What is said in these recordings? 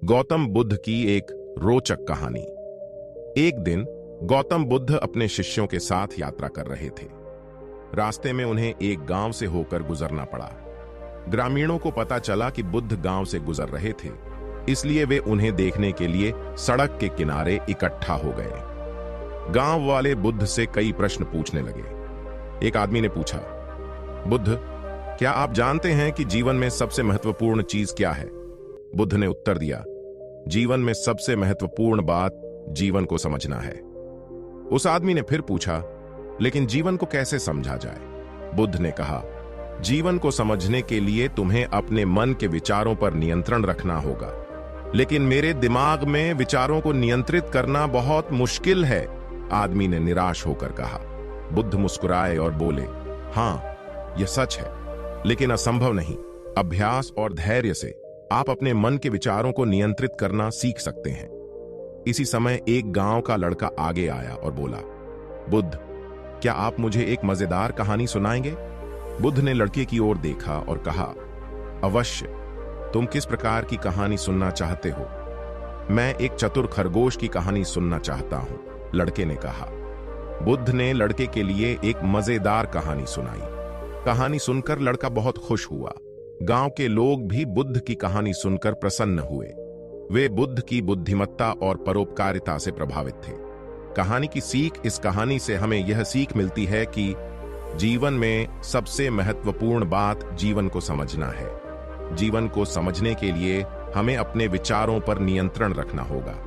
गौतम बुद्ध की एक रोचक कहानी। एक दिन गौतम बुद्ध अपने शिष्यों के साथ यात्रा कर रहे थे। रास्ते में उन्हें एक गांव से होकर गुजरना पड़ा। ग्रामीणों को पता चला कि बुद्ध गांव से गुजर रहे थे, इसलिए वे उन्हें देखने के लिए सड़क के किनारे इकट्ठा हो गए। गांव वाले बुद्ध से कई प्रश्न पूछने लगे। एक आदमी ने पूछा, बुद्ध, क्या आप जानते हैं कि जीवन में सबसे महत्वपूर्ण चीज क्या है? बुद्ध ने उत्तर दिया, जीवन में सबसे महत्वपूर्ण बात जीवन को समझना है। उस आदमी ने फिर पूछा, लेकिन जीवन को कैसे समझा जाए? बुद्ध ने कहा, जीवन को समझने के लिए तुम्हें अपने मन के विचारों पर नियंत्रण रखना होगा। लेकिन मेरे दिमाग में विचारों को नियंत्रित करना बहुत मुश्किल है, आदमी ने निराश होकर कहा। बुद्ध मुस्कुराए और बोले, हां, यह सच है, लेकिन असंभव नहीं। अभ्यास और धैर्य से आप अपने मन के विचारों को नियंत्रित करना सीख सकते हैं। इसी समय एक गांव का लड़का आगे आया और बोला, बुद्ध, क्या आप मुझे एक मजेदार कहानी सुनाएंगे? बुद्ध ने लड़के की ओर देखा और कहा, अवश्य, तुम किस प्रकार की कहानी सुनना चाहते हो? मैं एक चतुर खरगोश की कहानी सुनना चाहता हूं, लड़के ने कहा। बुद्ध ने लड़के के लिए एक मजेदार कहानी सुनाई। कहानी सुनकर लड़का बहुत खुश हुआ। गांव के लोग भी बुद्ध की कहानी सुनकर प्रसन्न हुए। वे बुद्ध की बुद्धिमत्ता और परोपकारिता से प्रभावित थे। कहानी की सीख, इस कहानी से हमें यह सीख मिलती है कि जीवन में सबसे महत्वपूर्ण बात जीवन को समझना है। जीवन को समझने के लिए हमें अपने विचारों पर नियंत्रण रखना होगा।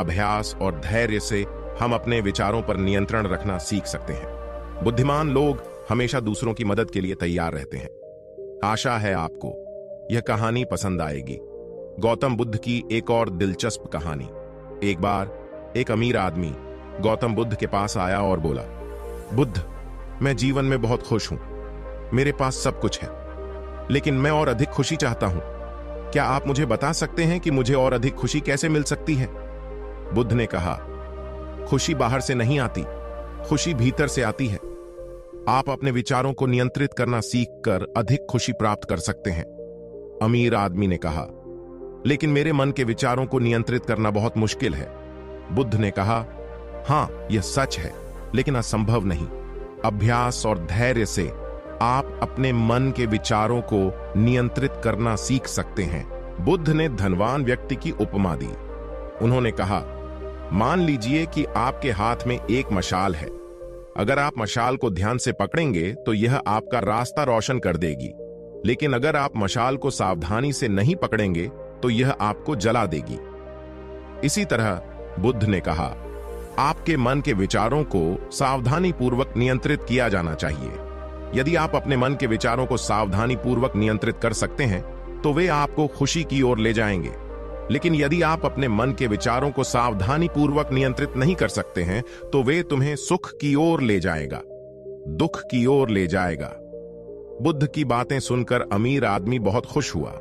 अभ्यास और धैर्य से हम अपने विचारों पर नियंत्रण रखना सीख सकते हैं। बुद्धिमान लोग हमेशा दूसरों की मदद के लिए तैयार रहते हैं। आशा है आपको यह कहानी पसंद आएगी। गौतम बुद्ध की एक और दिलचस्प कहानी। एक बार एक अमीर आदमी गौतम बुद्ध के पास आया और बोला, बुद्ध, मैं जीवन में बहुत खुश हूं। मेरे पास सब कुछ है, लेकिन मैं और अधिक खुशी चाहता हूं। क्या आप मुझे बता सकते हैं कि मुझे और अधिक खुशी कैसे मिल सकती है? बुद्ध ने कहा, खुशी बाहर से नहीं आती, खुशी भीतर से आती है। आप अपने विचारों को नियंत्रित करना सीखकर अधिक खुशी प्राप्त कर सकते हैं। अमीर आदमी ने कहा, लेकिन मेरे मन के विचारों को नियंत्रित करना बहुत मुश्किल है। बुद्ध ने कहा, हां, यह सच है, लेकिन असंभव नहीं। अभ्यास और धैर्य से आप अपने मन के विचारों को नियंत्रित करना सीख सकते हैं। बुद्ध ने धनवान व्यक्ति की उपमा दी। उन्होंने कहा, मान लीजिए कि आपके हाथ में एक मशाल है। अगर आप मशाल को ध्यान से पकड़ेंगे तो यह आपका रास्ता रोशन कर देगी, लेकिन अगर आप मशाल को सावधानी से नहीं पकड़ेंगे तो यह आपको जला देगी। इसी तरह बुद्ध ने कहा, आपके मन के विचारों को सावधानी पूर्वक नियंत्रित किया जाना चाहिए। यदि आप अपने मन के विचारों को सावधानी पूर्वक नियंत्रित कर सकते हैं तो वे आपको खुशी की ओर ले जाएंगे। लेकिन यदि आप अपने मन के विचारों को सावधानी पूर्वक नियंत्रित नहीं कर सकते हैं तो वे तुम्हें सुख की ओर ले जाएगा, दुख की ओर ले जाएगा। बुद्ध की बातें सुनकर अमीर आदमी बहुत खुश हुआ।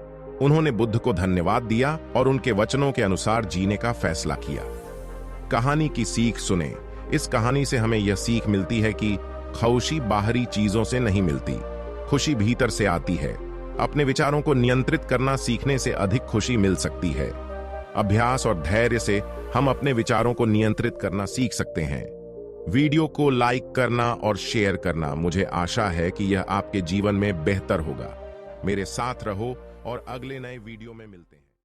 उन्होंने बुद्ध को धन्यवाद दिया और उनके वचनों के अनुसार जीने का फैसला किया। कहानी की सीख सुने। इस कहानी से हमें यह सीख मिलती है कि खुशी बाहरी चीजों से नहीं मिलती, खुशी भीतर से आती है। अपने विचारों को नियंत्रित करना सीखने से अधिक खुशी मिल सकती है। अभ्यास और धैर्य से हम अपने विचारों को नियंत्रित करना सीख सकते हैं। वीडियो को लाइक करना और शेयर करना, मुझे आशा है कि यह आपके जीवन में बेहतर होगा। मेरे साथ रहो और अगले नए वीडियो में मिलते हैं।